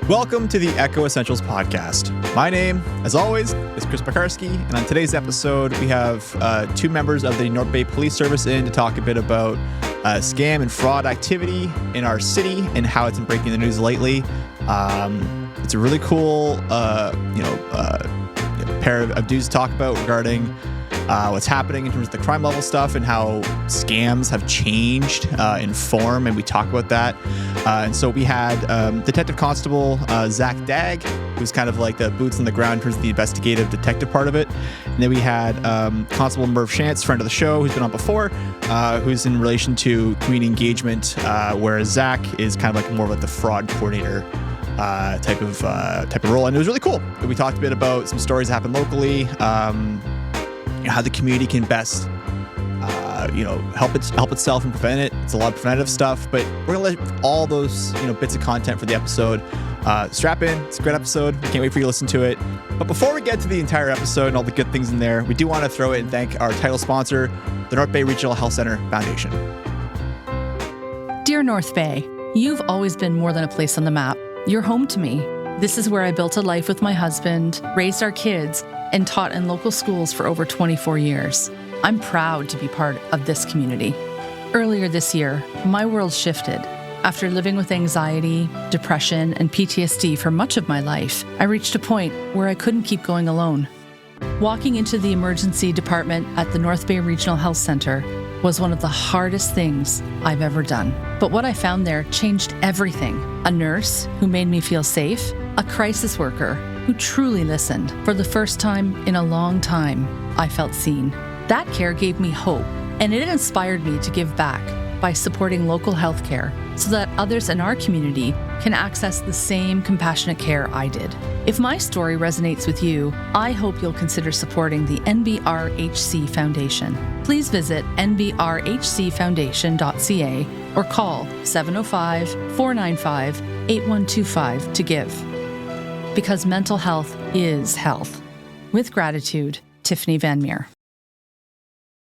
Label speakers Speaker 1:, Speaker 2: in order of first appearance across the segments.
Speaker 1: Welcome to the Echo Essentials podcast. My name, as always, is Chris Piekarski, and on today's episode, we have two members of the North Bay Police Service in to talk a bit about scam and fraud activity in our city and how it's been breaking the news lately. It's a really cool, pair of dudes to talk about regarding what's happening in terms of the crime level stuff and how scams have changed in form, and we talk about that. And so we had Detective Constable Dagg, who's kind of like the boots on the ground in terms of the investigative detective part of it. And then we had Constable Murph, Shantz, friend of the show, who's been on before, who's in relation to community engagement, whereas Zach is kind of like more of like the fraud coordinator type of role. And it was really cool. We talked a bit about some stories that happen locally, how the community can best help itself and prevent it. It's a lot of preventative stuff, but we're gonna let all those bits of content for the episode strap in. It's a great episode. We can't wait for you to listen to it. But before we get to the entire episode and all the good things in there, we do want to throw it and thank our title sponsor, the North Bay Regional Health Center Foundation.
Speaker 2: Dear North Bay, you've always been more than a place on the map. You're home to me. This is where I built a life with my husband, raised our kids, and taught in local schools for over 24 years. I'm proud to be part of this community. Earlier this year, my world shifted. After living with anxiety, depression, and PTSD for much of my life, I reached a point where I couldn't keep going alone. Walking into the emergency department at the North Bay Regional Health Center was one of the hardest things I've ever done. But what I found there changed everything. A nurse who made me feel safe, a crisis worker who truly listened. For the first time in a long time, I felt seen. That care gave me hope, and it inspired me to give back by supporting local healthcare so that others in our community can access the same compassionate care I did. If my story resonates with you, I hope you'll consider supporting the NBRHC Foundation. Please visit nbrhcfoundation.ca or call 705-495-8125 to give. Because mental health is health. With gratitude, Tiffany Van Meer.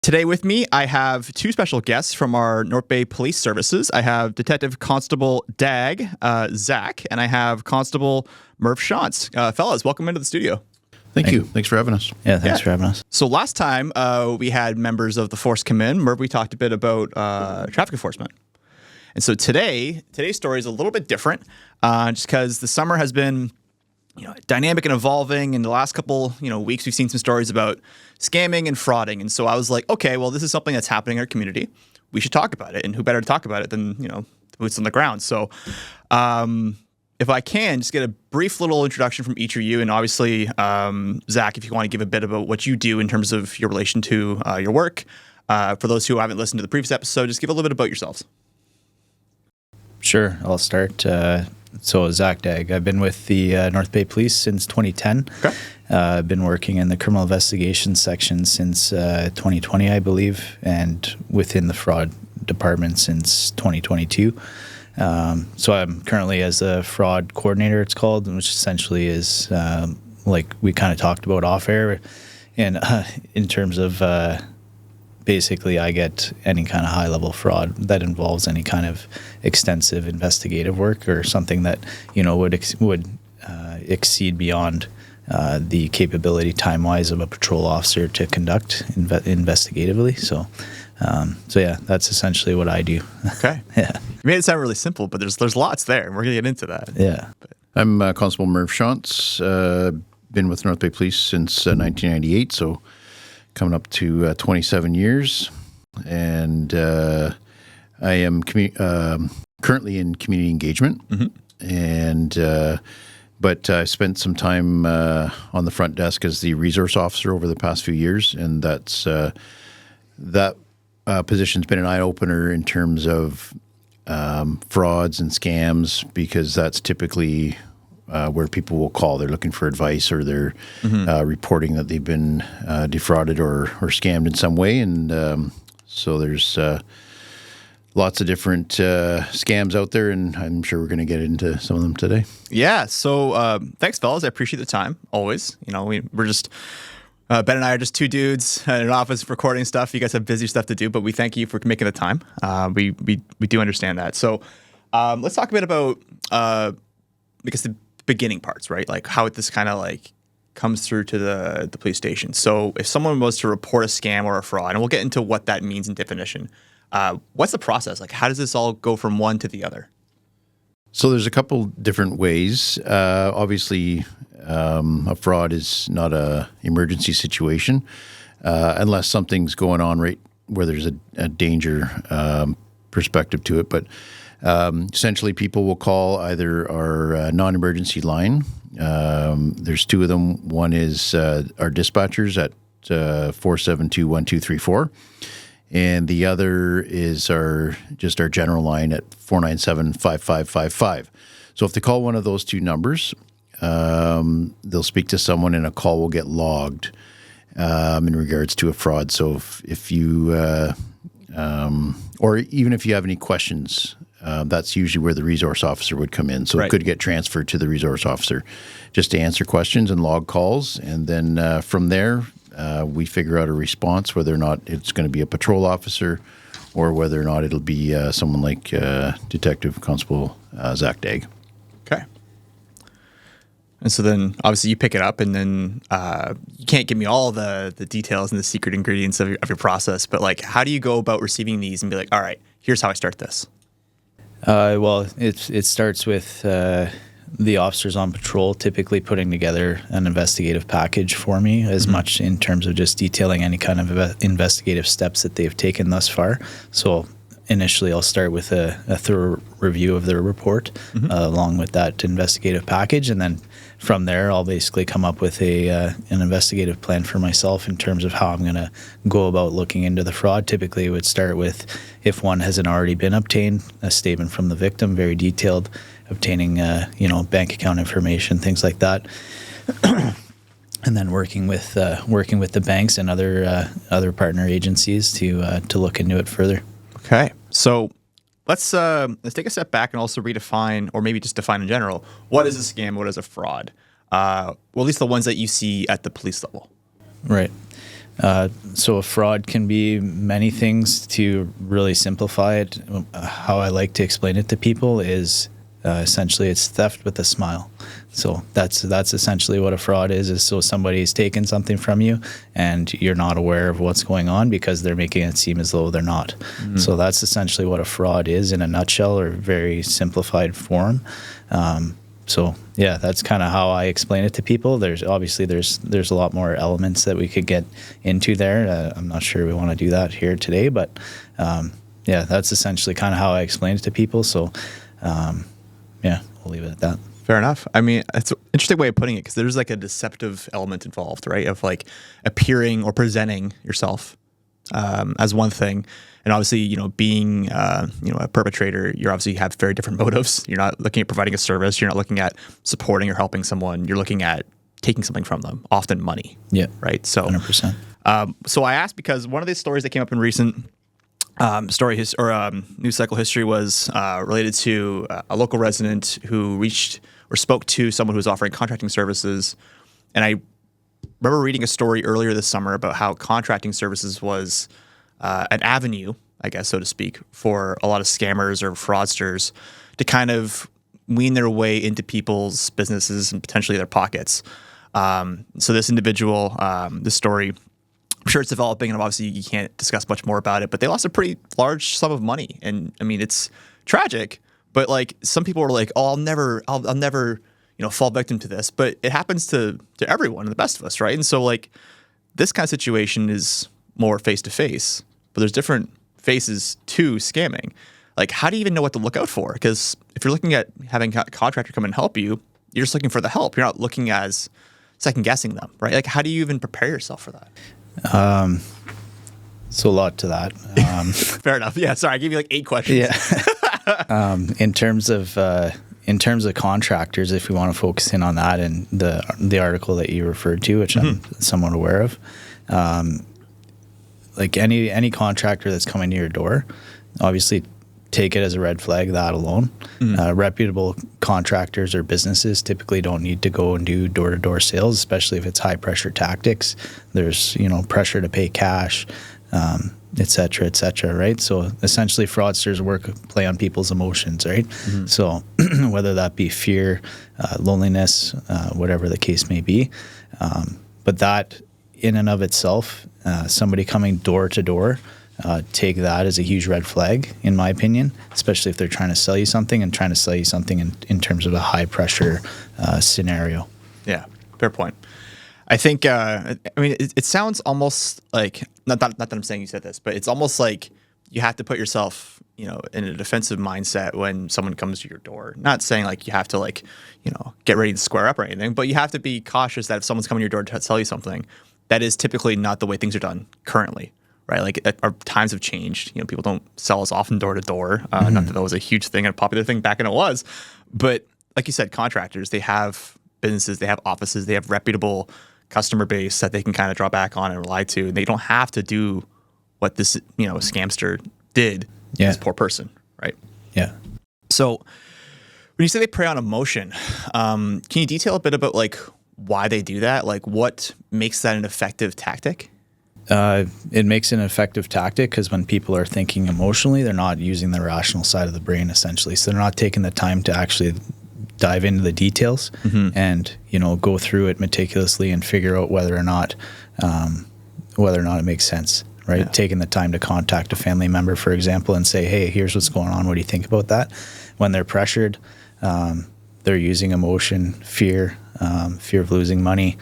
Speaker 1: Today with me, I have two special guests from our North Bay Police Services. I have Detective Constable Dagg, Zach, and I have Constable Murph, Shantz. Fellas, welcome into the studio.
Speaker 3: Thank you. Thanks for having us.
Speaker 4: Yeah, thanks for having us.
Speaker 1: So last time we had members of the force come in. Murph, we talked a bit about traffic enforcement. And so today's story is a little bit different, just because the summer has been dynamic and evolving. In the last couple, weeks, we've seen some stories about scamming and frauding. And so I was like, okay, well, this is something that's happening in our community. We should talk about it. And who better to talk about it than, the boots on the ground. So if I can, just get a brief little introduction from each of you. And obviously, Zach, if you want to give a bit about what you do in terms of your relation to your work. For those who haven't listened to the previous episode, just give a little bit about yourselves.
Speaker 4: Sure, I'll start. So Zach Dagg, I've been with the North Bay Police since 2010. Okay. I've been working in the criminal investigations section since 2020, I believe, and within the fraud department since 2022. So I'm currently as a fraud coordinator, it's called, which essentially is like we kind of talked about off air, and in terms of basically, I get any kind of high-level fraud that involves any kind of extensive investigative work or something that would exceed beyond the capability time-wise of a patrol officer to conduct investigatively. So yeah, that's essentially what I do.
Speaker 1: Okay.
Speaker 4: Yeah.
Speaker 1: You made it sound really simple, but there's lots there, and we're gonna get into that.
Speaker 4: Yeah.
Speaker 3: I'm Constable Murph Shantz. Been with North Bay Police since 1998, so coming up to 27 years, and I am currently in community engagement, and but I spent some time on the front desk as the resource officer over the past few years, and that's that position's been an eye-opener in terms of frauds and scams, because that's typically where people will call. They're looking for advice, or they're reporting that they've been defrauded or scammed in some way. And so there's lots of different scams out there, and I'm sure we're going to get into some of them today.
Speaker 1: Yeah. So thanks, fellas. I appreciate the time. Always. We're just Ben and I are just two dudes in an office recording stuff. You guys have busy stuff to do, but we thank you for making the time. We do understand that. So let's talk a bit about because the beginning parts, right? Like how this kind of like comes through to the police station. So if someone was to report a scam or a fraud, and we'll get into what that means in definition, what's the process? Like how does this all go from one to the other?
Speaker 3: So there's a couple different ways. Obviously, a fraud is not a emergency situation unless something's going on right where there's a danger perspective to it. But essentially, people will call either our non-emergency line. There's two of them. One is our dispatchers at 472-1234. And the other is our general line at 497-5555. So if they call one of those two numbers, they'll speak to someone and a call will get logged in regards to a fraud. So if you, or even if you have any questions, that's usually where the resource officer would come in. So It could get transferred to the resource officer just to answer questions and log calls. And then from there, we figure out a response, whether or not it's going to be a patrol officer or whether or not it'll be someone like Detective Constable Dagg.
Speaker 1: Okay. And so then obviously you pick it up, and then you can't give me all the details and the secret ingredients of your process, but like how do you go about receiving these and be like, all right, here's how I start this?
Speaker 4: Well, it starts with the officers on patrol typically putting together an investigative package for me, as much in terms of just detailing any kind of investigative steps that they've taken thus far. So initially I'll start with a thorough review of their report along with that investigative package, and then from there I'll basically come up with an investigative plan for myself in terms of how I'm going to go about looking into the fraud. Typically it would start with, if one hasn't already been obtained, a statement from the victim, very detailed, obtaining bank account information, things like that. And then working with the banks and other partner agencies to look into it further.
Speaker 1: Okay, so let's take a step back and also redefine, or maybe just define in general, what is a scam, what is a fraud? Well, at least the ones that you see at the police level.
Speaker 4: Right. So a fraud can be many things. To really simplify it, how I like to explain it to people is essentially it's theft with a smile. So that's essentially what a fraud is so somebody's taken something from you and you're not aware of what's going on because they're making it seem as though they're not. So that's essentially what a fraud is in a nutshell, or very simplified form. So yeah, that's kind of how I explain it to people. There's a lot more elements that we could get into there. I'm not sure we want to do that here today, but yeah, that's essentially kind of how I explain it to people. So yeah, we'll leave it at that.
Speaker 1: Fair enough. I mean, it's an interesting way of putting it, because there's like a deceptive element involved, right? Of like appearing or presenting yourself as one thing. And obviously, being, a perpetrator, you obviously have very different motives. You're not looking at providing a service. You're not looking at supporting or helping someone. You're looking at taking something from them, often money.
Speaker 4: Yeah.
Speaker 1: Right. So
Speaker 4: 100%.
Speaker 1: So I asked because one of these stories that came up in recent news cycle history was related to a local resident who reached or spoke to someone who was offering contracting services. And I remember reading a story earlier this summer about how contracting services was an avenue, I guess, so to speak, for a lot of scammers or fraudsters to kind of wean their way into people's businesses and potentially their pockets. So this individual, this story, I'm sure it's developing, and obviously you can't discuss much more about it, but they lost a pretty large sum of money. And I mean, it's tragic, but like some people are like, oh, I'll never, fall victim to this, but it happens to everyone, the best of us. Right. And so like this kind of situation is more face to face, but there's different faces to scamming. Like, how do you even know what to look out for? Because if you're looking at having a contractor come and help you, you're just looking for the help. You're not looking as second guessing them, right? Like, how do you even prepare yourself for that?
Speaker 4: So a lot to that.
Speaker 1: Fair enough. Yeah. Sorry, I gave you like 8 questions.
Speaker 4: Yeah. In terms of contractors, if we want to focus in on that and the article that you referred to, which I'm somewhat aware of, like any contractor that's coming to your door, obviously take it as a red flag, that alone. Reputable contractors or businesses typically don't need to go and do door-to-door sales, especially if it's high-pressure tactics. There's, pressure to pay cash. et cetera, right? So essentially fraudsters play on people's emotions, right? So whether that be fear, loneliness, whatever the case may be. But that in and of itself, somebody coming door to door, take that as a huge red flag, in my opinion, especially if they're trying to sell you something and trying to sell you something in terms of a high pressure scenario.
Speaker 1: Yeah, fair point. I think, I mean, it sounds almost like, not that I'm saying you said this, but it's almost like you have to put yourself, you know, in a defensive mindset when someone comes to your door. Not saying like you have to like, you know, get ready to square up or anything, but you have to be cautious that if someone's coming to your door to sell you something, that is typically not the way things are done currently, right? Like our times have changed. You know, people don't sell as often door to door. Not that that was a huge thing and a popular thing back when it was, but like you said, contractors, they have businesses, they have offices, they have reputable customer base that they can kind of draw back on and rely to. And they don't have to do what this, you know, scamster did to this poor person, right?
Speaker 4: Yeah.
Speaker 1: So when you say they prey on emotion, can you detail a bit about like why they do that? Like what makes that an effective tactic?
Speaker 4: It makes it an effective tactic because when people are thinking emotionally, they're not using the rational side of the brain essentially. So they're not taking the time to actually dive into the details and, you know, go through it meticulously and figure out whether or not it makes sense, right? Yeah. Taking the time to contact a family member, for example, and say, hey, here's what's going on. What do you think about that? When they're pressured, they're using emotion, fear of losing money,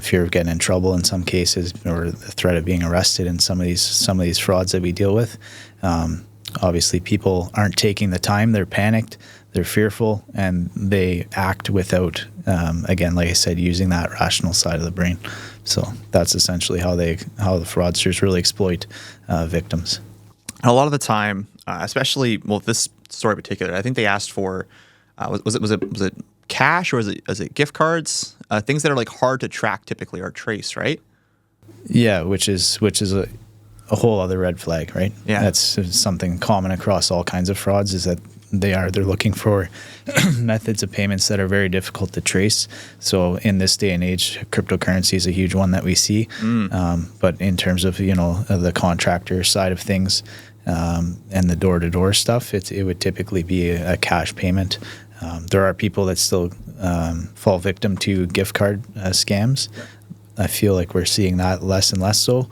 Speaker 4: fear of getting in trouble in some cases, or the threat of being arrested in some of these frauds that we deal with. Obviously, people aren't taking the time. They're panicked. They're fearful, and they act without, again, like I said, using that rational side of the brain. So that's essentially how the fraudsters really exploit victims.
Speaker 1: A lot of the time, especially this story in particular, I think they asked for was it cash or was it gift cards? Things that are like hard to track typically or trace, right?
Speaker 4: Yeah, which is a whole other red flag, right?
Speaker 1: Yeah,
Speaker 4: that's something common across all kinds of frauds. Is that they're looking for methods of payments that are very difficult to trace. So in this day and age, cryptocurrency is a huge one that we see. But in terms of, you know, the contractor side of things and the door-to-door stuff, it would typically be a cash payment. There are people that still fall victim to gift card scams. I feel like we're seeing that less and less so.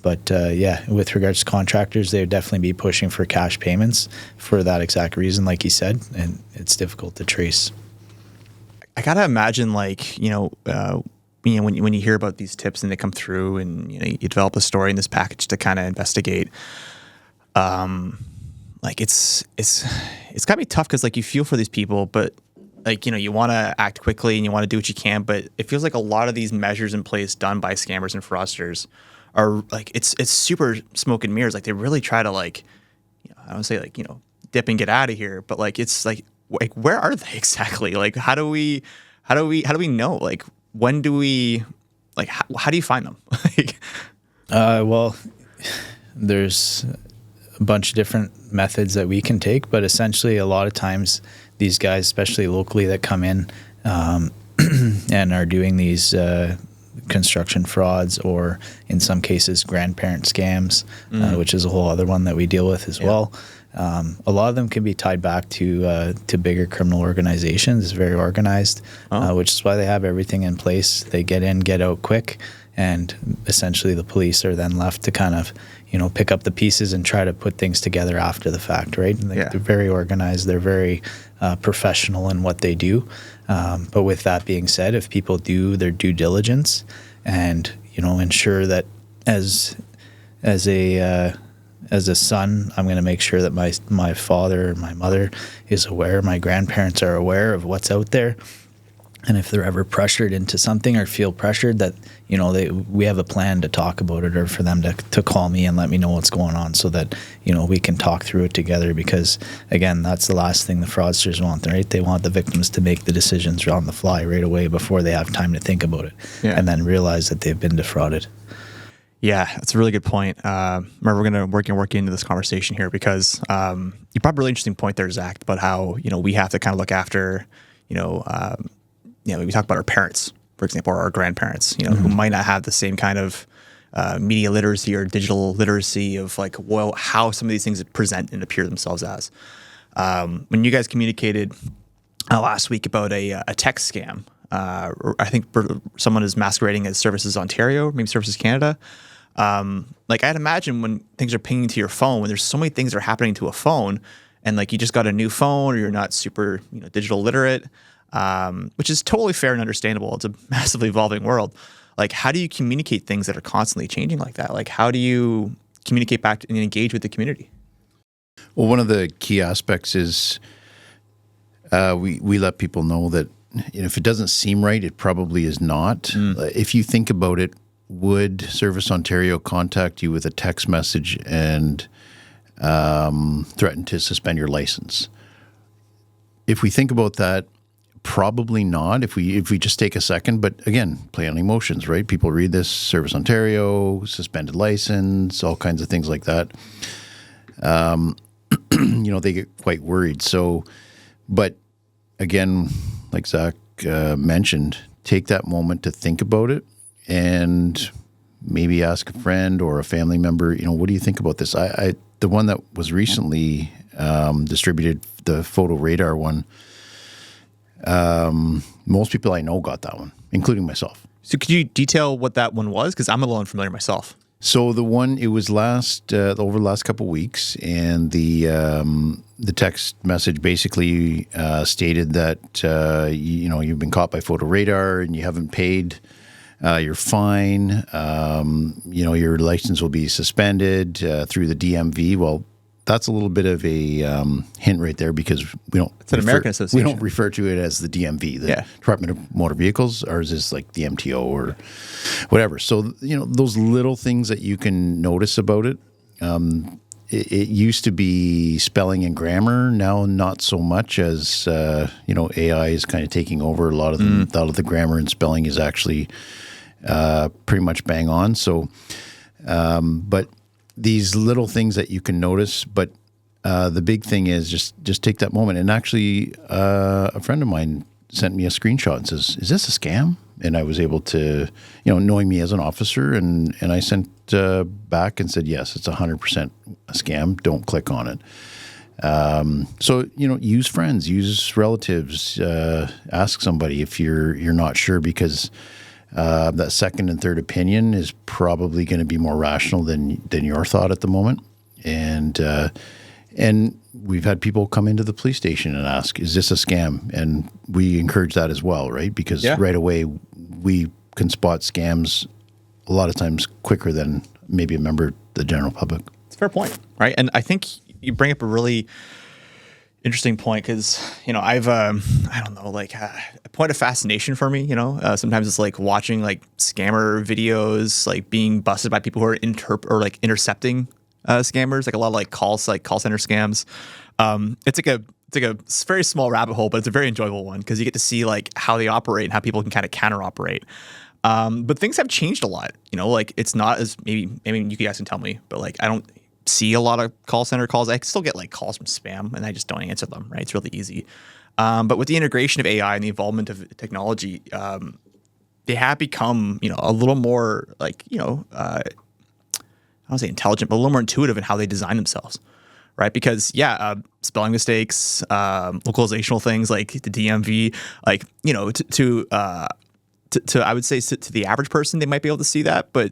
Speaker 4: But yeah, with regards to contractors, they would definitely be pushing for cash payments for that exact reason, like you said, and it's difficult to trace.
Speaker 1: I gotta imagine, like, you know, when you hear about these tips and they come through, and you know, you develop a story in this package to kind of investigate. Like it's gotta be tough because like you feel for these people, but like, you know, you want to act quickly and you want to do what you can, but it feels like a lot of these measures in place done by scammers and fraudsters are like it's super smoke and mirrors. Like they really try to like, you know, I don't say like, you know, dip and get out of here, but like it's like where are they exactly? Like how do we know? Like when do we like how do you find them?
Speaker 4: Well, there's a bunch of different methods that we can take, but essentially a lot of times these guys, especially locally, that come in and are doing these construction frauds, or in some cases grandparent scams, which is a whole other one that we deal with as well. A lot of them can be tied back to bigger criminal organizations. It's very organized, which is why they have everything in place. They get in, get out quick, and essentially the police are then left to kind of, you know, pick up the pieces and try to put things together after the fact, right? They're very organized. They're very professional in what they do. But with that being said, if people do their due diligence and, you know, ensure that as a son, I'm going to make sure that my father or my mother is aware, my grandparents are aware of what's out there. And if they're ever pressured into something or feel pressured, that, you know, we have a plan to talk about it, or for them to call me and let me know what's going on, so that, you know, we can talk through it together. Because again, that's the last thing the fraudsters want, right? They want the victims to make the decisions on the fly right away before they have time to think about it, and then realize that they've been defrauded.
Speaker 1: Yeah, that's a really good point. Merv, we're going to work into this conversation here because you brought up a really interesting point there, Zach, about how, you know, we have to kind of look after, you know, we talk about our parents, for example, or our grandparents, you know, who might not have the same kind of media literacy or digital literacy of like, well, how some of these things present and appear themselves as. When you guys communicated last week about a text scam, I think someone is masquerading as Services Ontario, maybe Services Canada. Like I'd imagine when things are pinging to your phone, when there's so many things that are happening to a phone, and like you just got a new phone or you're not super digital literate, which is totally fair and understandable. It's a massively evolving world. Like how do you communicate things that are constantly changing like that? Like how do you communicate back and engage with the community?
Speaker 3: Well, one of the key aspects is we let people know that if it doesn't seem right, it probably is not. If you think about it, would Service Ontario contact you with a text message and threaten to suspend your license? If we think about that, probably not. If we just take a second, but again, play on emotions, right? People read this, Service Ontario, suspended license, all kinds of things like that. They get quite worried. So, but again, like Zach mentioned, take that moment to think about it and maybe ask a friend or a family member, what do you think about this? The one that was recently distributed, the photo radar one, most people I know got that one, including myself.
Speaker 1: So could you detail what that one was? Because I'm a little unfamiliar myself.
Speaker 3: So the one, it was over the last couple of weeks, and the text message basically stated that you've been caught by photo radar and you haven't paid your fine. Your license will be suspended through the DMV. Well, that's a little bit of a hint right there because we don't.
Speaker 1: It's an American association.
Speaker 3: We don't refer to it as the DMV, the Department of Motor Vehicles. Ours is like the MTO or whatever. So those little things that you can notice about it. It used to be spelling and grammar. Now, not so much as AI is kind of taking over. A lot of the grammar and spelling is actually pretty much bang on. So, but these little things that you can notice, but the big thing is just take that moment. And actually, a friend of mine sent me a screenshot and says, "Is this a scam?" And I was able to, knowing me as an officer, and I sent back and said, "Yes, it's 100% a scam. Don't click on it." So use friends, use relatives, ask somebody if you're not sure, because that second and third opinion is probably going to be more rational than your thought at the moment. And we've had people come into the police station and ask, "Is this a scam?" And we encourage that as well, right? Because right away we can spot scams a lot of times quicker than maybe a member of the general public.
Speaker 1: It's a fair point, right? And I think you bring up a really interesting point because, I've, I don't know, like a point of fascination for me, sometimes it's like watching like scammer videos, like being busted by people who are intercepting scammers, like a lot of like call center scams. It's like a very small rabbit hole, but it's a very enjoyable one because you get to see like how they operate and how people can kind of counter operate. But things have changed a lot, like it's not as you guys can tell me, but like I don't see a lot of call center calls. I still get like calls from spam and I just don't answer them, right? It's really easy. But with the integration of AI and the involvement of technology, they have become, a little more like, I don't say intelligent, but a little more intuitive in how they design themselves, right? Because spelling mistakes, localizational things like the DMV, like, to I would say to the average person, they might be able to see that, but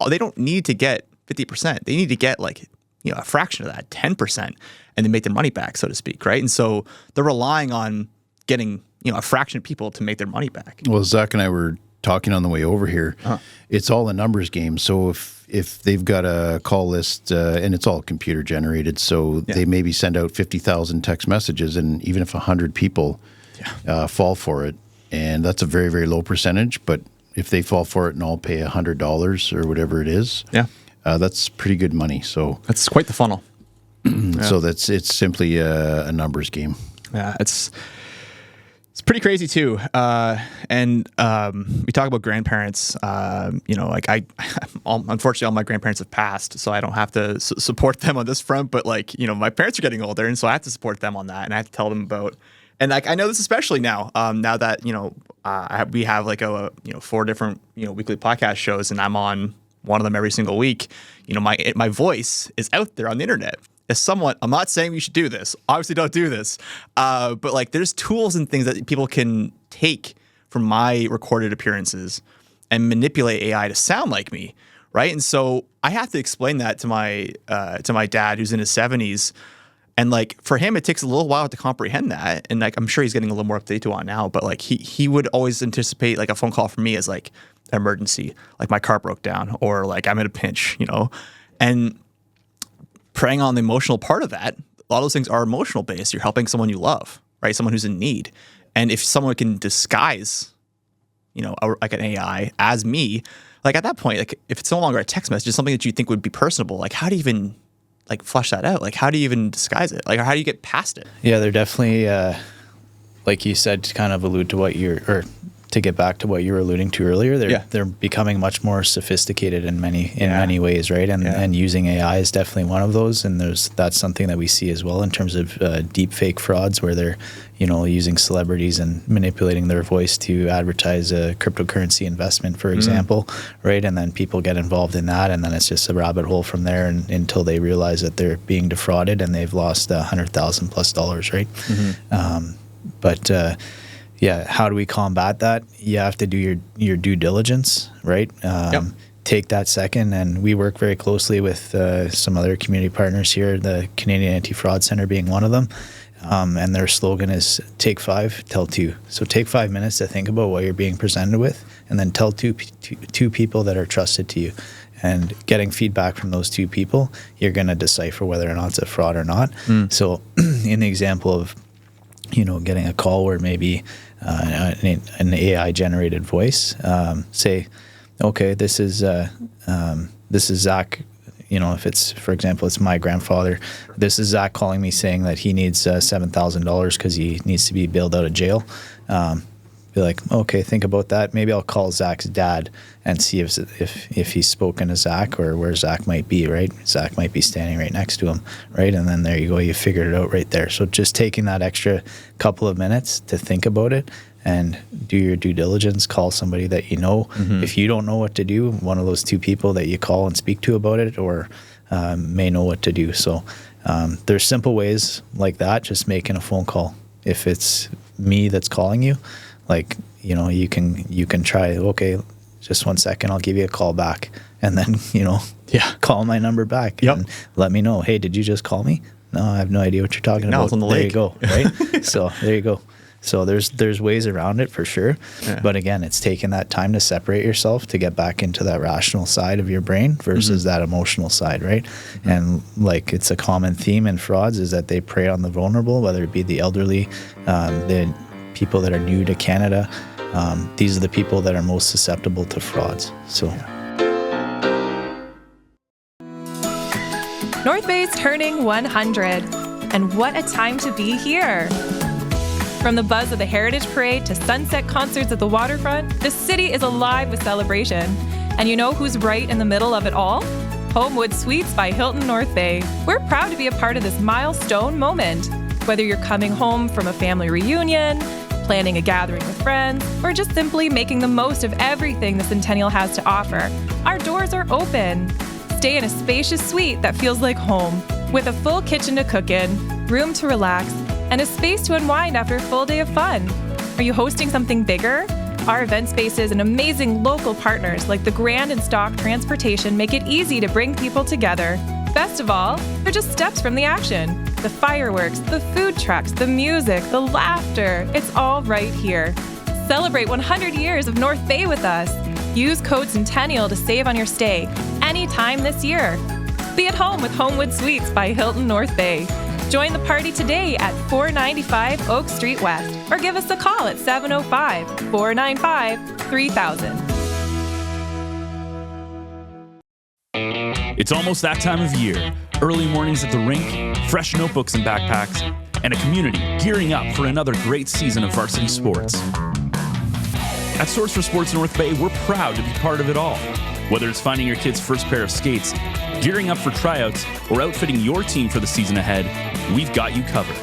Speaker 1: they don't need to get 50%. They need to get like, a fraction of that, 10%, and then make their money back, so to speak, right? And so they're relying on getting, a fraction of people to make their money back.
Speaker 3: Well, Zach and I were talking on the way over here. It's all a numbers game. So if they've got a call list and it's all computer generated, so they maybe send out 50,000 text messages, and even if 100 people fall for it, and that's a very, very low percentage, but if they fall for it and all pay $100 or whatever it is, that's pretty good money. So
Speaker 1: that's quite the funnel.
Speaker 3: So it's simply a numbers game.
Speaker 1: Yeah, it's pretty crazy too. And we talk about grandparents. Unfortunately, all my grandparents have passed, so I don't have to support them on this front. But like, my parents are getting older, and so I have to support them on that, and I have to tell them about. And like I know this especially now. Now that we have like 4 different weekly podcast shows, and I'm on one of them every single week, you know, my voice is out there on the internet. As someone, I'm not saying you should do this. Obviously, don't do this. But like, there's tools and things that people can take from my recorded appearances and manipulate AI to sound like me, right? And so I have to explain that to my dad, who's in his 70s, and like for him, it takes a little while to comprehend that. And like, I'm sure he's getting a little more updated to it now. But like, he would always anticipate like a phone call from me as like emergency, like my car broke down, or like I'm in a pinch, you know, and preying on the emotional part of that. A lot of those things are emotional based. You're helping someone you love, right? Someone who's in need. And if someone can disguise, you know, like an AI as me, like at that point, like if it's no longer a text message, it's something that you think would be personable, like how do you even like flush that out? Like how do you even disguise it? Like how do you get past it?
Speaker 4: Yeah, they're definitely, like you said, to kind of allude to what to get back to what you were alluding to earlier, they're becoming much more sophisticated in many ways, right? And using AI is definitely one of those. And that's something that we see as well in terms of deepfake frauds, where they're, you know, using celebrities and manipulating their voice to advertise a cryptocurrency investment, for example, right? And then people get involved in that, and then it's just a rabbit hole from there, until they realize that they're being defrauded and they've lost $100,000+, right? Yeah, how do we combat that? You have to do your due diligence, right? Take that second, and we work very closely with some other community partners here, the Canadian Anti-Fraud Centre being one of them, and their slogan is take 5, tell 2. So take 5 minutes to think about what you're being presented with, and then tell two people that are trusted to you. And getting feedback from those 2 people, you're going to decipher whether or not it's a fraud or not. So in the example of, you know, getting a call where maybe an AI generated voice, say, okay, this is Zach, you know, if it's, for example, it's my grandfather, this is Zach calling me saying that he needs $7,000 because he needs to be bailed out of jail. Be like, okay, think about that. Maybe I'll call Zach's dad and see if he's spoken to Zach, or where Zach might be, right? Zach might be standing right next to him, right? And then there you go, you figured it out right there. So just taking that extra couple of minutes to think about it and do your due diligence, call somebody that you know. If you don't know what to do, one of those 2 people that you call and speak to about it, or may know what to do. So there's simple ways like that, just making a phone call. If it's me that's calling you, like, you know, you can try, okay, just 1 second, I'll give you a call back. And then, you know, call my number back and let me know, hey, did you just call me? No, I have no idea what you're talking about.
Speaker 1: It's on the
Speaker 4: there
Speaker 1: lake.
Speaker 4: You go, right? So there you go. So there's ways around it for sure. But again, it's taking that time to separate yourself to get back into that rational side of your brain versus that emotional side, right? And like, it's a common theme in frauds is that they prey on the vulnerable, whether it be the elderly, the people that are new to Canada. These are the people that are most susceptible to frauds. So
Speaker 5: North Bay's turning 100, and what a time to be here. From the buzz of the Heritage Parade to sunset concerts at the waterfront, the city is alive with celebration. And you know who's right in the middle of it all? Homewood Suites by Hilton North Bay. We're proud to be a part of this milestone moment. Whether you're coming home from a family reunion, planning a gathering with friends, or just simply making the most of everything the Centennial has to offer, our doors are open. Stay in a spacious suite that feels like home, with a full kitchen to cook in, room to relax, and a space to unwind after a full day of fun. Are you hosting something bigger? Our event spaces and amazing local partners like the Grand and Stock Transportation make it easy to bring people together. Best of all, they're just steps from the action. The fireworks, the food trucks, the music, the laughter, it's all right here. Celebrate 100 years of North Bay with us. Use code Centennial to save on your stay anytime this year. Be at home with Homewood Suites by Hilton North Bay. Join the party today at 495 Oak Street West, or give us a call at 705-495-3000.
Speaker 6: It's almost that time of year. Early mornings at the rink, fresh notebooks and backpacks, and a community gearing up for another great season of varsity sports. At Source for Sports North Bay, we're proud to be part of it all. Whether it's finding your kid's first pair of skates, gearing up for tryouts, or outfitting your team for the season ahead, we've got you covered.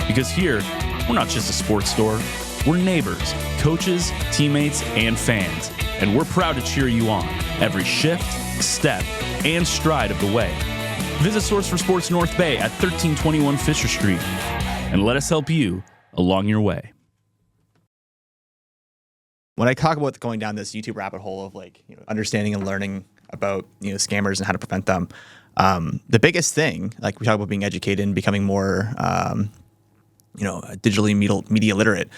Speaker 6: Because here, we're not just a sports store, we're neighbors, coaches, teammates, and fans. and we're proud to cheer you on every shift, step, and stride of the way. Visit Source for Sports North Bay at 1321 Fisher Street and let us help you along your way.
Speaker 1: When I talk about going down this YouTube rabbit hole of understanding and learning about scammers and how to prevent them, the biggest thing, like we talk about being educated and becoming more digitally media literate,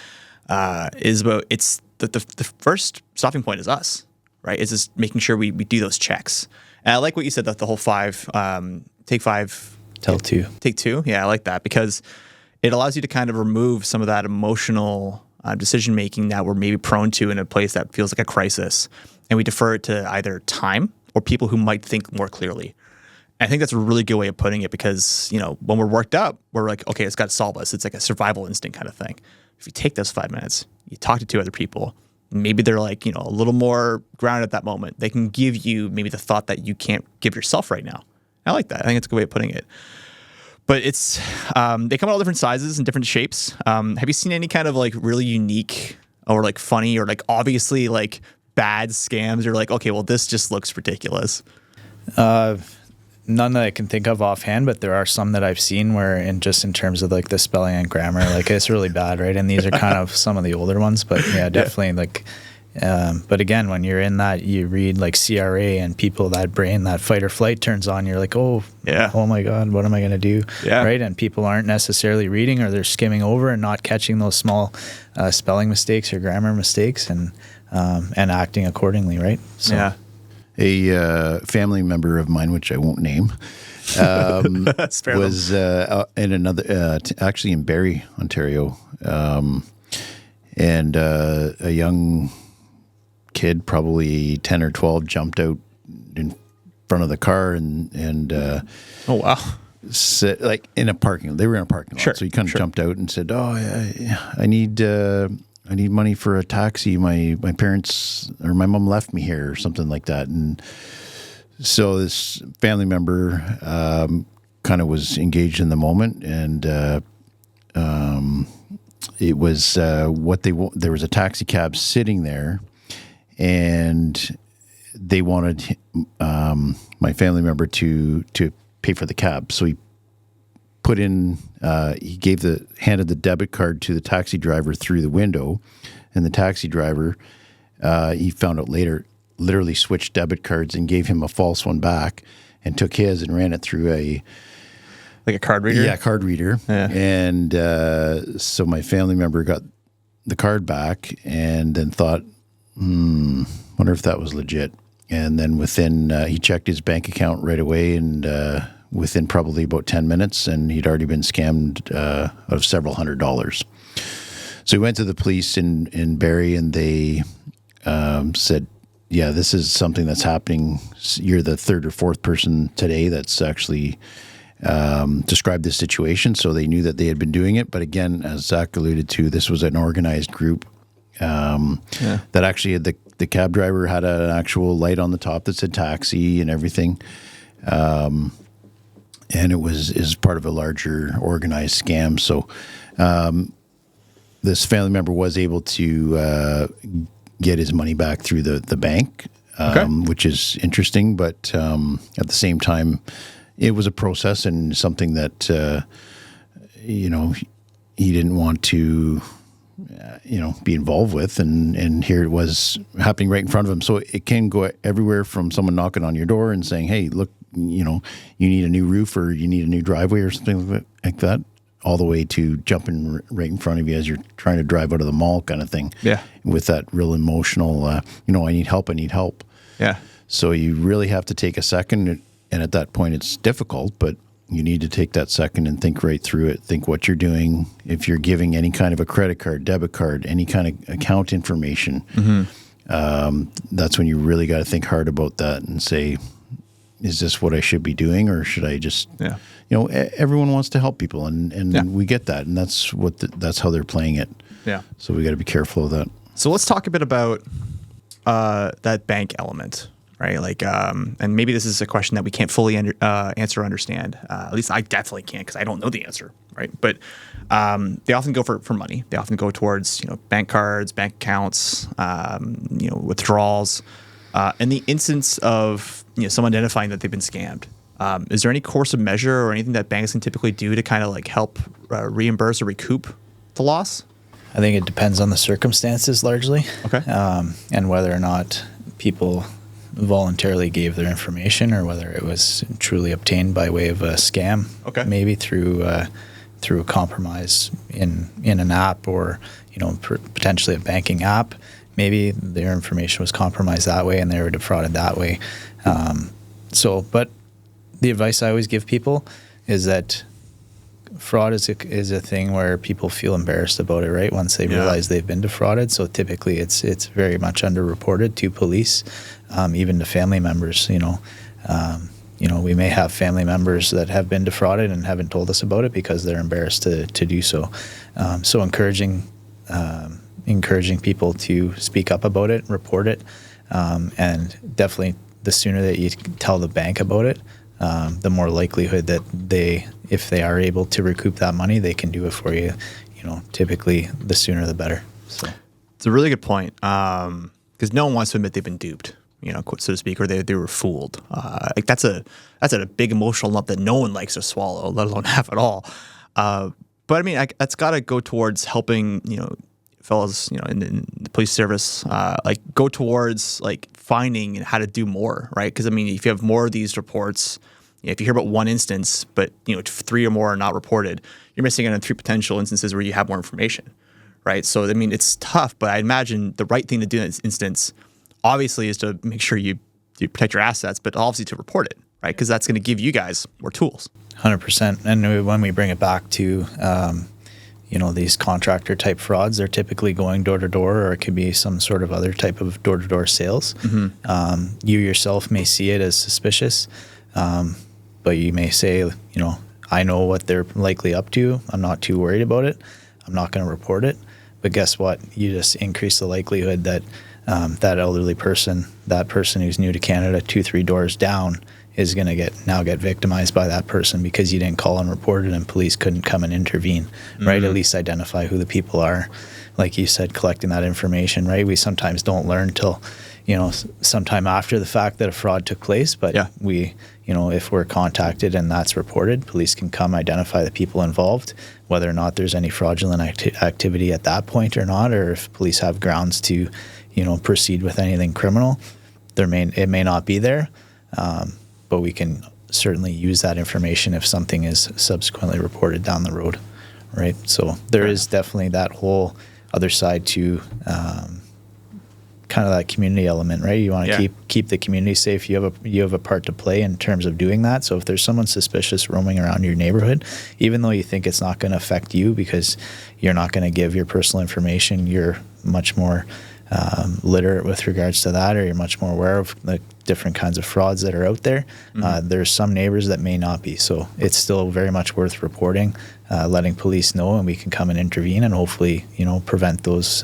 Speaker 1: is about the first stopping point is us, right? Is just making sure we do those checks. And I like what you said, that the whole take 5,
Speaker 4: Tell 2.
Speaker 1: Take 2. Yeah, I like that, because it allows you to kind of remove some of that emotional decision making that we're maybe prone to in a place that feels like a crisis, and we defer it to either time or people who might think more clearly. And I think that's a really good way of putting it, because when we're worked up, we're like, okay, it's got to solve us. It's like a survival instinct kind of thing. If you take those 5 minutes, you talk to 2 other people, maybe they're like, a little more grounded at that moment. They can give you maybe the thought that you can't give yourself right now. I like that. I think it's a good way of putting it. But it's they come in all different sizes and different shapes. Have you seen any kind of really unique or funny or obviously bad scams? You're like, okay, well, this just looks ridiculous.
Speaker 4: None that I can think of offhand, but there are some that I've seen where, in terms of the spelling and grammar, it's really bad, right? And these are kind of some of the older ones, but yeah, definitely but again, when you're in that, you read CRA and people, that brain, that fight or flight turns on. You're like, oh my God, what am I going to do?
Speaker 1: Yeah.
Speaker 4: Right. And people aren't necessarily reading, or they're skimming over and not catching those small spelling mistakes or grammar mistakes, and acting accordingly. Right. So.
Speaker 1: Yeah.
Speaker 3: A family member of mine, which I won't name, was in another, actually in Barrie, Ontario, and a young kid, probably 10 or 12, jumped out in front of the car and
Speaker 1: oh wow,
Speaker 3: said, in a parking lot. They were in a parking lot,
Speaker 1: sure,
Speaker 3: so he kind of jumped out and said, "Oh, I need money for a taxi. My parents or my mom left me here," or something like that. And so this family member kind of was engaged in the moment, and it was there was a taxi cab sitting there, and they wanted my family member to pay for the cab. So he put in, handed the debit card to the taxi driver through the window, and the taxi driver, he found out later, literally switched debit cards and gave him a false one back, and took his and ran it through a
Speaker 1: card reader.
Speaker 3: Yeah, card reader.
Speaker 1: Yeah.
Speaker 3: And so my family member got the card back, and then thought, wonder if that was legit. And then he checked his bank account right away, and within probably about 10 minutes, and he'd already been scammed of several $100s. So he went to the police in Barrie, and they said, yeah, this is something that's happening. You're the 3rd or 4th person today that's actually described this situation. So they knew that they had been doing it. But again, as Zach alluded to, this was an organized group that actually had the cab driver had an actual light on the top that said taxi and everything. And it is part of a larger organized scam. So this family member was able to get his money back through the bank, which is interesting. But at the same time, it was a process and something that, he didn't want to, be involved with. And here it was happening right in front of him. So it can go everywhere from someone knocking on your door and saying, hey, look, you need a new roof, or you need a new driveway, or something like that, all the way to jumping right in front of you as you're trying to drive out of the mall, kind of thing.
Speaker 1: Yeah.
Speaker 3: With that real emotional, I need help.
Speaker 1: Yeah.
Speaker 3: So you really have to take a second, and at that point it's difficult, but you need to take that second and think right through it. Think what you're doing. If you're giving any kind of a credit card, debit card, any kind of account information, that's when you really got to think hard about that and say, is this what I should be doing, or should I just, everyone wants to help people, and we get that, and that's that's how they're playing it.
Speaker 1: Yeah.
Speaker 3: So we got to be careful of that.
Speaker 1: So let's talk a bit about that bank element. right? Like, and maybe this is a question that we can't fully answer or understand. At least I definitely can't because I don't know the answer, right? But they often go for money. They often go towards, bank cards, bank accounts, withdrawals. In the instance of, someone identifying that they've been scammed, is there any course of measure or anything that banks can typically do to kind of like help reimburse or recoup the loss?
Speaker 4: I think it depends on the circumstances largely.
Speaker 1: Okay.
Speaker 4: And whether or not people voluntarily gave their information or whether it was truly obtained by way of a scam.
Speaker 1: Okay.
Speaker 4: Maybe through a compromise in an app or, potentially a banking app. Maybe their information was compromised that way and they were defrauded that way. But the advice I always give people is that fraud is a thing where people feel embarrassed about it, right? Once they realize they've been defrauded. So typically it's very much underreported to police, even to family members, we may have family members that have been defrauded and haven't told us about it because they're embarrassed to do so. So encouraging people to speak up about it, report it, and definitely the sooner that you tell the bank about it, the more likelihood that if they are able to recoup that money, they can do it for you. Typically the sooner the better. So
Speaker 1: it's a really good point because no one wants to admit they've been duped, so to speak, or they were fooled. That's a big emotional lump that no one likes to swallow, let alone have it all. But I mean, that's got to go towards helping, fellows, in the police service, go towards finding how to do more, right? Because I mean, if you have more of these reports, if you hear about one instance, but 3 or more are not reported, you're missing out on 3 potential instances where you have more information, right? So I mean, it's tough, but I imagine the right thing to do in this instance, obviously, is to make sure you protect your assets, but obviously to report it, right? Because that's going to give you guys more tools.
Speaker 4: 100%. And when we bring it back to these contractor type frauds, they're typically going door to door, or it could be some sort of other type of door to door sales. Mm-hmm. You yourself may see it as suspicious, but you may say, I know what they're likely up to. I'm not too worried about it. I'm not going to report it. But guess what? You just increase the likelihood that that elderly person, that person who's new to Canada, 2-3 doors down, is going to get victimized by that person because you didn't call and report it and police couldn't come and intervene, right? At least identify who the people are. Like you said, collecting that information, right? We sometimes don't learn till, sometime after the fact that a fraud took place, but we, if we're contacted and that's reported, police can come identify the people involved, whether or not there's any fraudulent activity at that point or not, or if police have grounds to, proceed with anything criminal, it may not be there. But we can certainly use that information if something is subsequently reported down the road, right? So there is definitely that whole other side to kind of that community element, right? You want to keep the community safe. You have a part to play in terms of doing that. So if there's someone suspicious roaming around your neighborhood, even though you think it's not going to affect you because you're not going to give your personal information, you're much more literate with regards to that, or you're much more aware of the different kinds of frauds that are out there. Mm-hmm. There's some neighbors that may not be, so it's still very much worth reporting, letting police know, and we can come and intervene and hopefully prevent those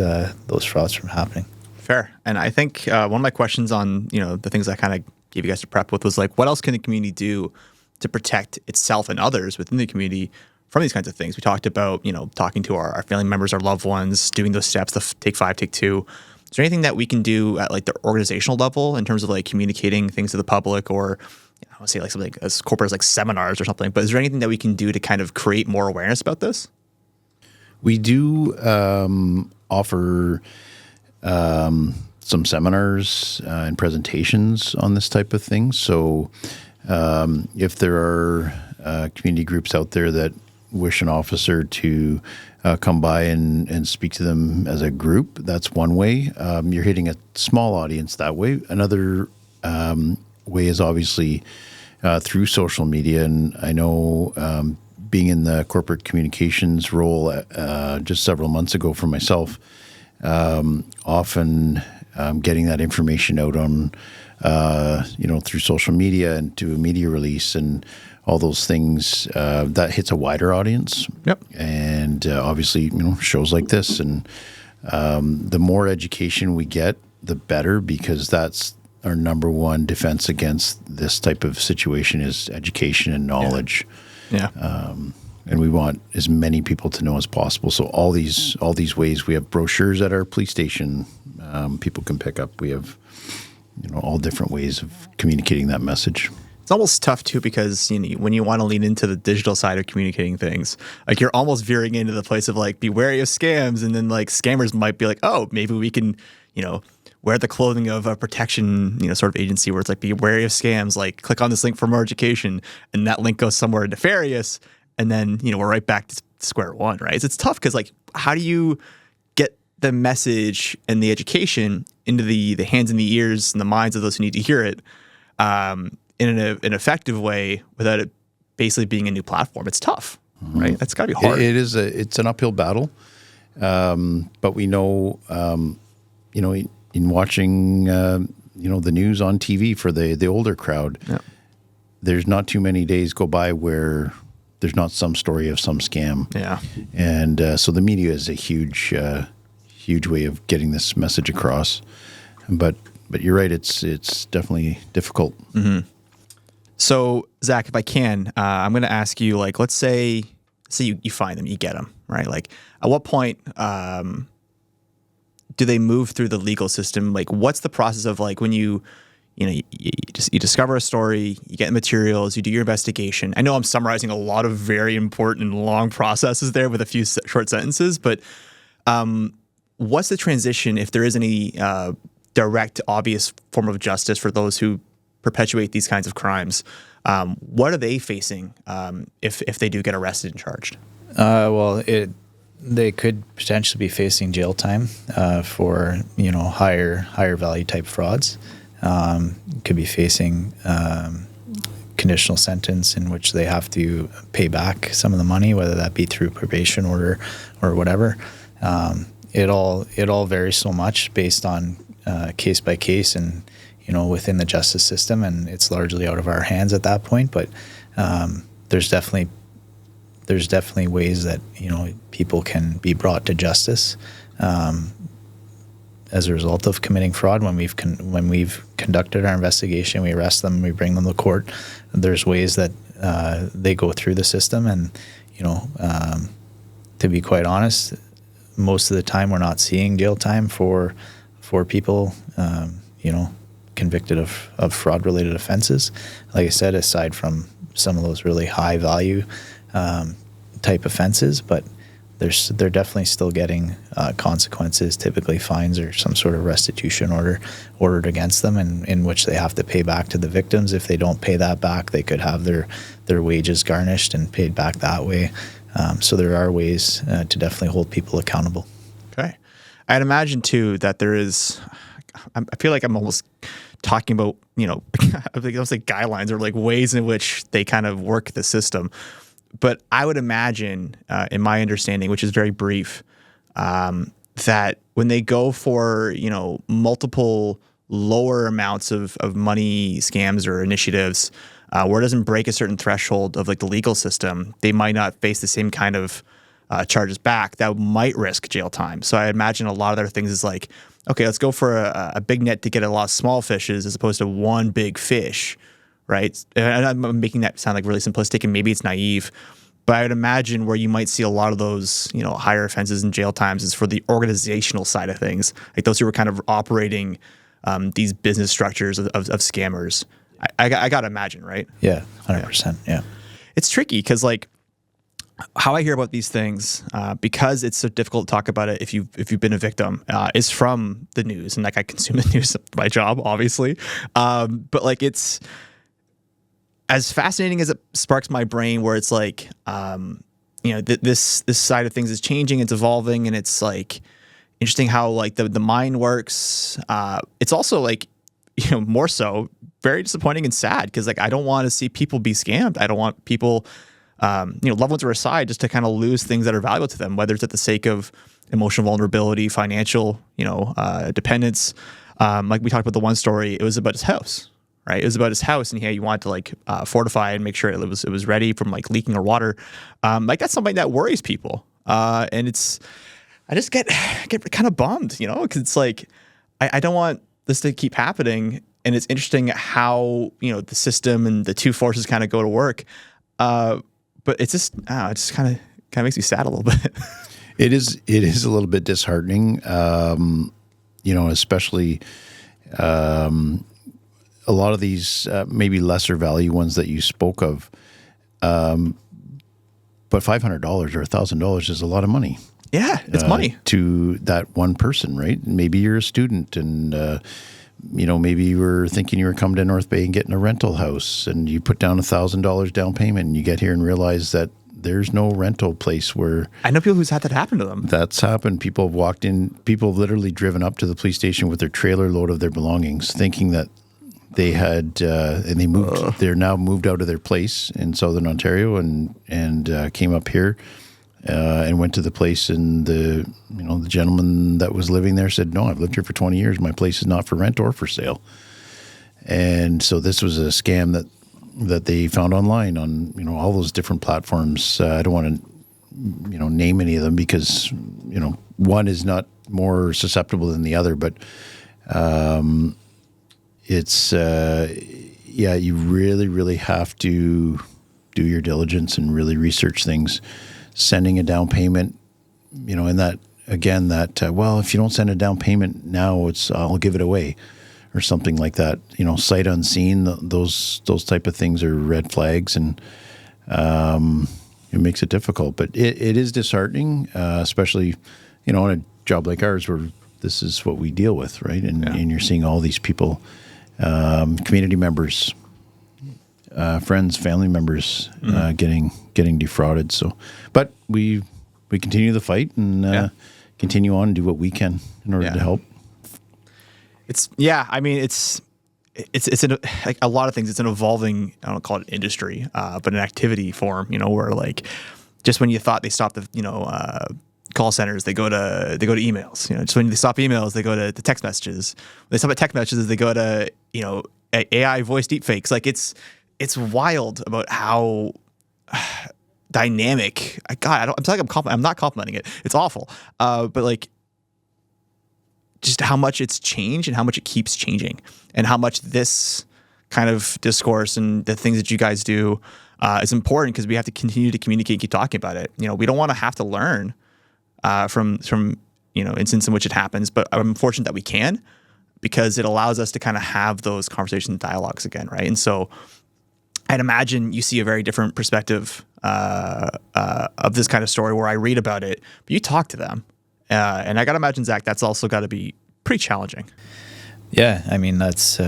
Speaker 4: frauds from happening.
Speaker 1: Fair. And I think one of my questions on the things I kind of gave you guys to prep with was what else can the community do to protect itself and others within the community from these kinds of things? We talked about talking to our family members, our loved ones, doing those steps, the take 5, take 2. Is there anything that we can do at the organizational level in terms of communicating things to the public, or I would say something as corporate as seminars or something? But is there anything that we can do to kind of create more awareness about this?
Speaker 3: We do offer some seminars and presentations on this type of thing. So if there are community groups out there that wish an officer to come by and speak to them as a group, that's one way. You're hitting a small audience that way. Another way is obviously through social media. And I know being in the corporate communications role just several months ago for myself, often getting that information out on, through social media and to a media release and all those things, that hits a wider audience.
Speaker 1: Yep.
Speaker 3: And obviously, shows like this. And the more education we get, the better, because that's our number one defense against this type of situation is education and knowledge.
Speaker 1: Yeah.
Speaker 3: And we want as many people to know as possible. So all these ways, we have brochures at our police station. People can pick up. We have, all different ways of communicating that message.
Speaker 1: It's almost tough too, because when you want to lean into the digital side of communicating things, like you're almost veering into the place of like, be wary of scams, and then like scammers might be like, oh, maybe we can, wear the clothing of a protection, sort of agency, where it's like, be wary of scams, like click on this link for more education, and that link goes somewhere nefarious, and then we're right back to square one, right? So it's tough because like, how do you get the message and the education into the hands and the ears and the minds of those who need to hear it? In an effective way without it basically being a new platform? It's tough, right? That's got to be hard.
Speaker 3: It's an uphill battle, but we know, in watching, the news on TV for the older crowd, there's not too many days go by where there's not some story of some scam.
Speaker 1: Yeah,
Speaker 3: and so the media is a huge way of getting this message across. But you're right, it's definitely difficult.
Speaker 1: Mm-hmm. So, Zach, if I can, I'm going to ask you, like, let's say you find them, you get them, right? Like, at what point do they move through the legal system? Like, what's the process of, like, when you discover a story, you get materials, you do your investigation? I know I'm summarizing a lot of very important and long processes there with a few short sentences, but what's the transition, if there is any direct, obvious form of justice for those who perpetuate these kinds of crimes? What are they facing if they do get arrested and charged?
Speaker 4: They could potentially be facing jail time for higher value type frauds. Could be facing conditional sentence in which they have to pay back some of the money, whether that be through probation order or whatever. It all varies so much based on case by case and within the justice system, and it's largely out of our hands at that point. But there's definitely ways that people can be brought to justice as a result of committing fraud. When we've conducted our investigation, we arrest them, we bring them to court. There's ways that they go through the system, and to be quite honest, most of the time we're not seeing jail time for people convicted of fraud-related offenses. Like I said, aside from some of those really high-value type offenses, but they're definitely still getting consequences, typically fines or some sort of restitution ordered against them, and in which they have to pay back to the victims. If they don't pay that back, they could have their wages garnished and paid back that way. So there are ways to definitely hold people accountable.
Speaker 1: Okay. I'd imagine, too, that there is... I feel like I'm almost talking about, I think almost like guidelines or like ways in which they kind of work the system. But I would imagine, in my understanding, which is very brief, that when they go for, multiple lower amounts of money scams or initiatives, where it doesn't break a certain threshold of like the legal system, they might not face the same kind of charges back that might risk jail time. So I imagine a lot of their things is like, okay, let's go for a big net to get a lot of small fishes as opposed to one big fish, right? And I'm making that sound like really simplistic, and maybe it's naive, but I would imagine where you might see a lot of those, higher offenses and jail times is for the organizational side of things, like those who are kind of operating these business structures of scammers. I got to imagine, right?
Speaker 4: Yeah, 100%. Yeah.
Speaker 1: It's tricky because, like, how I hear about these things, because it's so difficult to talk about it if you've been a victim, is from the news, and like I consume the news, my job, obviously. But like it's as fascinating as it sparks my brain, where it's like, this side of things is changing, it's evolving, and it's like interesting how like the mind works. It's also like, more so very disappointing and sad because like I don't want to see people be scammed. I don't want people. Loved ones are aside, just to kind of lose things that are valuable to them, whether it's at the sake of emotional vulnerability, financial, dependence. Like we talked about the one story, it was about his house, right? It was about his house, and he wanted to like fortify and make sure it was ready from like leaking or water. Like that's something that worries people, and I just get kind of bummed, because it's like I don't want this to keep happening. And it's interesting how, the system and the two forces kind of go to work. But it's just, it just kind of makes me sad a little bit.
Speaker 3: It is a little bit disheartening, especially a lot of these maybe lesser value ones that you spoke of. But $500 or $1,000 is a lot of money.
Speaker 1: Yeah, it's money
Speaker 3: to that one person, right? Maybe you're a student, and maybe you were thinking you were coming to North Bay and getting a rental house, and you put down $1,000 down payment, and you get here and realize that there's no rental place where.
Speaker 1: I know people who's had that happen to them.
Speaker 3: That's happened. People have walked in. People have literally driven up to the police station with their trailer load of their belongings, thinking that they had, and they moved. They're now moved out of their place in Southern Ontario and came up here and went to the place. And the gentleman that was living there said, "No, I've lived here for 20 years. My place is not for rent or for sale." And so this was a scam that they found online on all those different platforms. I don't want to name any of them because one is not more susceptible than the other, but. It's you really, really have to do your diligence and really research things. Sending a down payment, and that again, if you don't send a down payment now, I'll give it away, or something like that. Sight unseen, those type of things are red flags, and it makes it difficult. But it is disheartening, especially on a job like ours where this is what we deal with, right? And you're seeing all these people. Community members, friends, family members, getting defrauded. So, but we continue the fight and continue on and do what we can in order to help.
Speaker 1: It's like a lot of things. It's an evolving, I don't call it industry, but an activity form. Where like just when you thought they stopped the call centers, they go to emails. Just when they stop emails, they go to the text messages. When they stop at text messages, they go to AI voice deepfakes. Like it's wild about how dynamic. I'm not complimenting it. It's awful. But like just how much it's changed and how much it keeps changing, and how much this kind of discourse and the things that you guys do is important, because we have to continue to communicate and keep talking about it. We don't want to have to learn from instances in which it happens, but I'm fortunate that we can, because it allows us to kind of have those conversations and dialogues again, right? And so I'd imagine you see a very different perspective of this kind of story where I read about it, but you talk to them. And I got to imagine, Zach, that's also got to be pretty challenging.
Speaker 4: Yeah, I mean, that's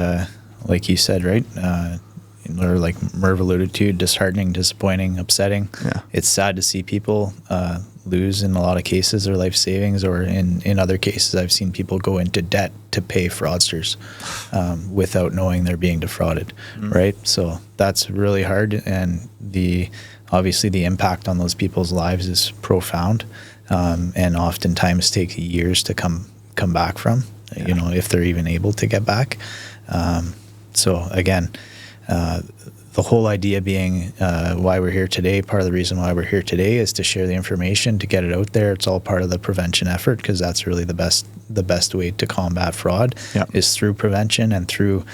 Speaker 4: like you said, right? Or like Merv alluded to, disheartening, disappointing, upsetting.
Speaker 1: Yeah.
Speaker 4: It's sad to see people lose, in a lot of cases, their life savings, or in other cases, I've seen people go into debt to pay fraudsters without knowing they're being defrauded, right? So that's really hard, and obviously the impact on those people's lives is profound, and oftentimes takes years to come back from, if they're even able to get back. So again, the whole idea being why we're here today, part of the reason why we're here today is to share the information, to get it out there. It's all part of the prevention effort, because that's really the best way to combat fraud is through prevention and through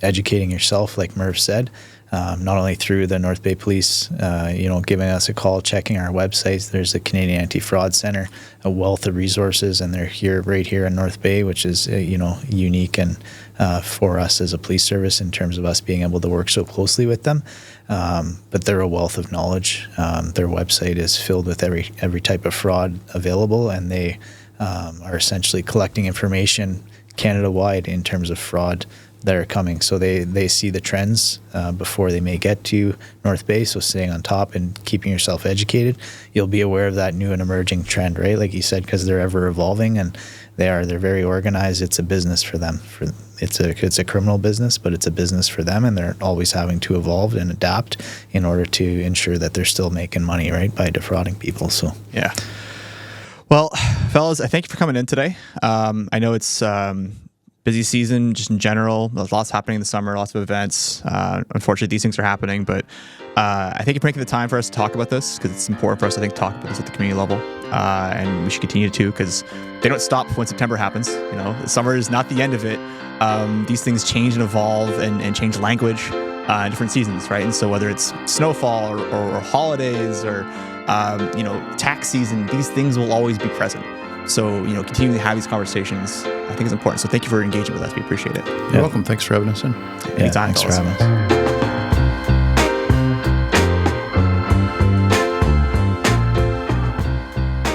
Speaker 4: educating yourself, like Murph said. Not only through the North Bay Police, giving us a call, checking our websites. There's the Canadian Anti-Fraud Centre, a wealth of resources, and they're right here in North Bay, which is unique and for us as a police service in terms of us being able to work so closely with them. But they're a wealth of knowledge. Their website is filled with every type of fraud available, and they are essentially collecting information Canada-wide in terms of fraud that are coming. So they see the trends before they may get to North Bay. So staying on top and keeping yourself educated, you'll be aware of that new and emerging trend, right? Like you said, because they're ever evolving, and they're very organized. It's a business for them. It's a criminal business, but it's a business for them, and they're always having to evolve and adapt in order to ensure that they're still making money, right, by defrauding people. So
Speaker 1: yeah. Well, fellas, I thank you for coming in today. I know it's busy season just in general. There's lots happening in the summer, lots of events. Unfortunately, these things are happening, but I think you're making the time for us to talk about this, because it's important for us, I think, to talk about this at the community level. and we should continue to, because they don't stop when September happens. The summer is not the end of it. These things change and evolve and change language in different seasons, right? And so whether it's snowfall or holidays or tax season, these things will always be present. So, continuing to have these conversations, I think is important. So thank you for engaging with us. We appreciate it.
Speaker 3: You're welcome. Thanks for having us in.
Speaker 1: Anytime.
Speaker 4: Thanks for having us.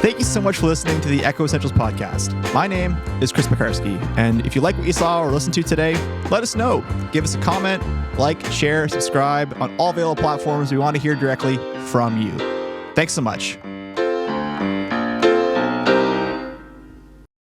Speaker 1: Thank you so much for listening to the Echo Essentials podcast. My name is Chris Piekarski, and if you like what you saw or listened to today, let us know. Give us a comment, like, share, subscribe on all available platforms. We want to hear directly from you. Thanks so much.